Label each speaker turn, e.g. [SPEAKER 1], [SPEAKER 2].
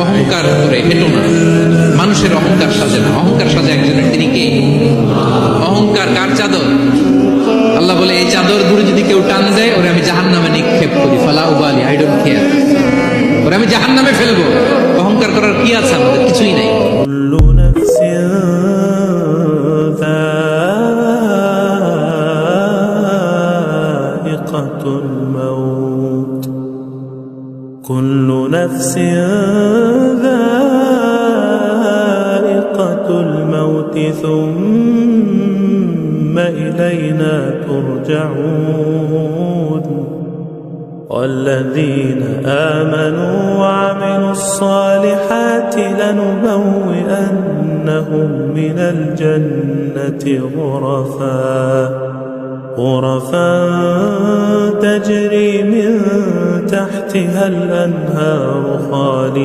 [SPEAKER 1] অহংকার করে হেঁটো না। মানুষের অহংকার সাজে না, অহংকার সাজে একজনের, তিনি কে? অহংকার কার চাদর? আল্লাহ বলে এই চাদর ধরে যদি কেউ টান দেয় ওরে আমি জাহান্নামে নিক্ষেপ করি, ফালা উবালি, আই ডোন্ট কেয়ার, ওরে আমি জাহান্নামে ফেলবো। অহংকার করার কি আছে আমাদের? কিছুই নাই।
[SPEAKER 2] كل نفس ذائقة الموت ثم إلينا ترجعون والذين آمنوا وعملوا الصالحات لنبوئنهم من الجنة غرفا تجري من تحتها الأنهار خالدين